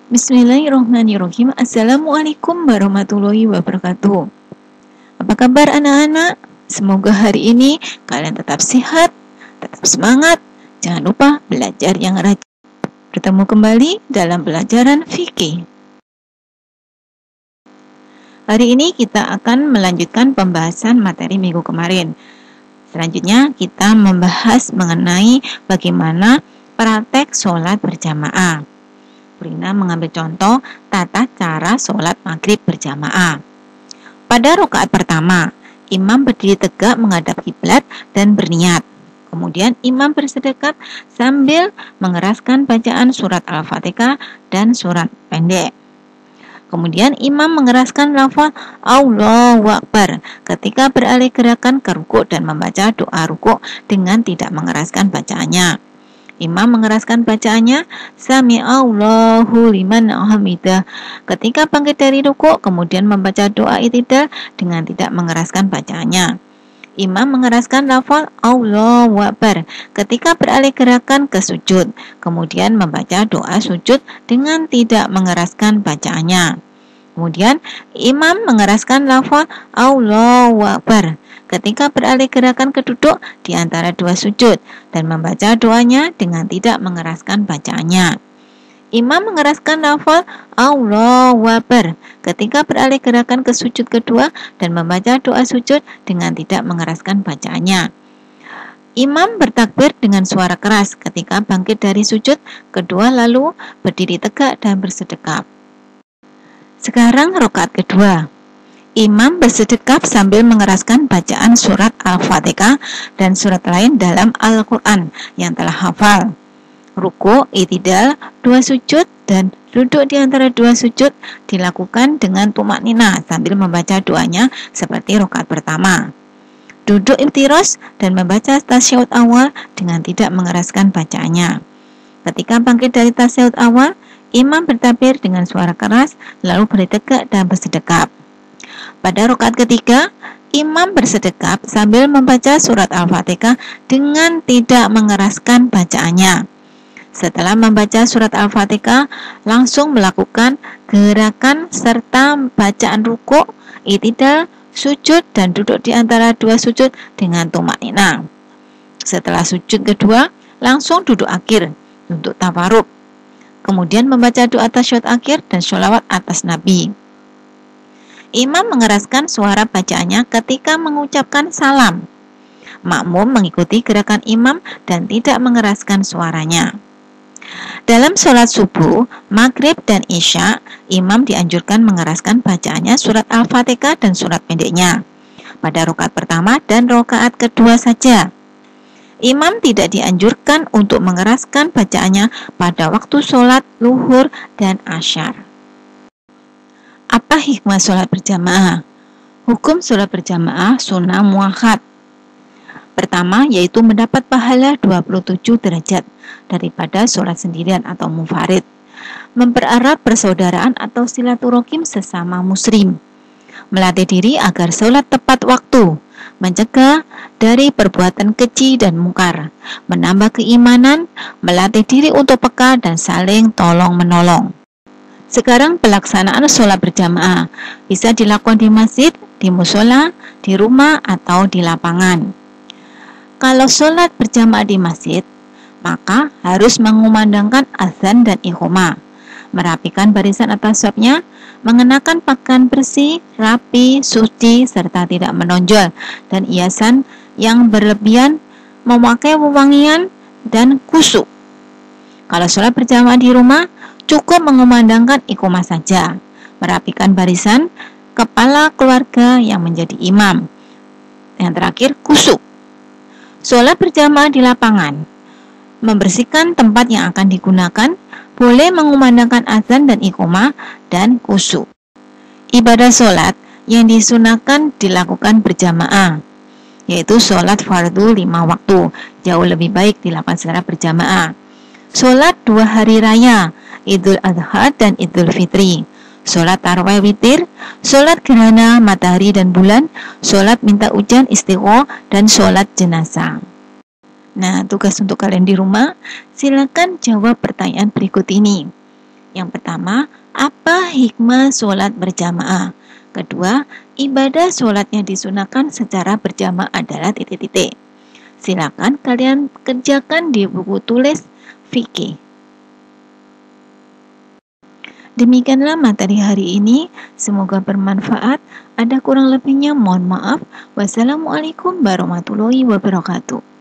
Bismillahirrahmanirrahim. Assalamualaikum warahmatullahi wabarakatuh. Apa kabar anak-anak? Semoga hari ini kalian tetap sehat, tetap semangat. Jangan lupa belajar yang rajin. Bertemu kembali dalam pelajaran fikih. Hari ini kita akan melanjutkan pembahasan materi minggu kemarin. Selanjutnya kita membahas mengenai bagaimana praktek sholat berjamaah. Rina mengambil contoh tata cara sholat maghrib berjamaah. Pada rakaat pertama, imam berdiri tegak menghadap kiblat dan berniat. Kemudian imam bersedekap sambil mengeraskan bacaan surat Al-Fatihah dan surat pendek. Kemudian imam mengeraskan lafaz Allahu Akbar ketika beralih gerakan ke rukuk dan membaca doa rukuk dengan tidak mengeraskan bacaannya. Imam mengeraskan bacaannya Sami Allahu liman hamidah ketika bangkit dari rukuk, kemudian membaca doa i'tidal dengan tidak mengeraskan bacaannya. Imam mengeraskan lafaz Allahu Akbar ketika beralih gerakan ke sujud, kemudian membaca doa sujud dengan tidak mengeraskan bacaannya. Kemudian imam mengeraskan lafaz Allahu Akbar ketika beralih gerakan ke duduk di antara dua sujud dan membaca doanya dengan tidak mengeraskan bacaannya. Imam mengeraskan lafaz Allahu Akbar ketika beralih gerakan ke sujud kedua dan membaca doa sujud dengan tidak mengeraskan bacaannya. Imam bertakbir dengan suara keras ketika bangkit dari sujud kedua lalu berdiri tegak dan bersedekap. Sekarang rakaat kedua. Imam bersedekap sambil mengeraskan bacaan surat Al-Fatihah dan surat lain dalam Al-Quran yang telah hafal. Ruku, i'tidal, dua sujud, dan duduk di antara dua sujud dilakukan dengan tumaknina sambil membaca doanya seperti rakaat pertama. Duduk iftirosh dan membaca tasyahud awal dengan tidak mengeraskan bacaannya. Ketika bangkit dari tasyahud awal, imam bertakbir dengan suara keras lalu berdiri tegak dan bersedekap. Pada rakaat ketiga, imam bersedekap sambil membaca surat Al-Fatihah dengan tidak mengeraskan bacaannya. Setelah membaca surat Al-Fatihah, langsung melakukan gerakan serta bacaan rukuk, i'tidal, sujud dan duduk di antara dua sujud dengan tumaknina. Setelah sujud kedua, langsung duduk akhir untuk tawarruk. Kemudian membaca doa tasyahud akhir dan sholawat atas Nabi. Imam mengeraskan suara bacaannya ketika mengucapkan salam. Makmum mengikuti gerakan imam dan tidak mengeraskan suaranya. Dalam sholat subuh, maghrib, dan isya, imam dianjurkan mengeraskan bacaannya surat Al-Fatihah dan surat pendeknya pada rakaat pertama dan rakaat kedua saja. Imam tidak dianjurkan untuk mengeraskan bacaannya pada waktu sholat luhur dan asyar. Apa hikmah sholat berjamaah? Hukum sholat berjamaah sunnah muakkad. Pertama, yaitu mendapat pahala 27 derajat daripada sholat sendirian atau munfarid. Mempererat persaudaraan atau silaturahim sesama muslim. Melatih diri agar sholat tepat waktu. Mencegah dari perbuatan keji dan mungkar. Menambah keimanan, melatih diri untuk peka dan saling tolong-menolong. Sekarang pelaksanaan sholat berjamaah bisa dilakukan di masjid, di mushola, di rumah, atau di lapangan. Kalau sholat berjamaah di masjid, maka harus mengumandangkan azan dan iqamah, merapikan barisan atas safnya, mengenakan pakaian bersih, rapi, suci, serta tidak menonjol, dan hiasan yang berlebihan, memakai wewangian, dan khusyuk. Kalau sholat berjamaah di rumah, cukup mengumandangkan iqamah saja, merapikan barisan, kepala keluarga yang menjadi imam. Yang terakhir, khusyuk. Sholat berjamaah di lapangan, membersihkan tempat yang akan digunakan, boleh mengumandangkan azan dan iqamah, dan khusyuk. Ibadah sholat yang disunahkan dilakukan berjamaah, yaitu sholat fardu 5 waktu, jauh lebih baik dilakukan secara berjamaah. Sholat 2 hari raya, Idul Adha dan Idul Fitri, sholat tarawih witir, sholat gerhana matahari dan bulan, sholat minta hujan istighothah, dan sholat jenazah. Nah, tugas untuk kalian di rumah, silakan jawab pertanyaan berikut ini. Yang pertama, apa hikmah sholat berjamaah? Kedua, ibadah sholat yang disunahkan secara berjamaah adalah titik-titik. Silakan kalian kerjakan di buku tulis fikih. Demikianlah materi hari ini, semoga bermanfaat. Ada kurang lebihnya mohon maaf. Wassalamualaikum warahmatullahi wabarakatuh.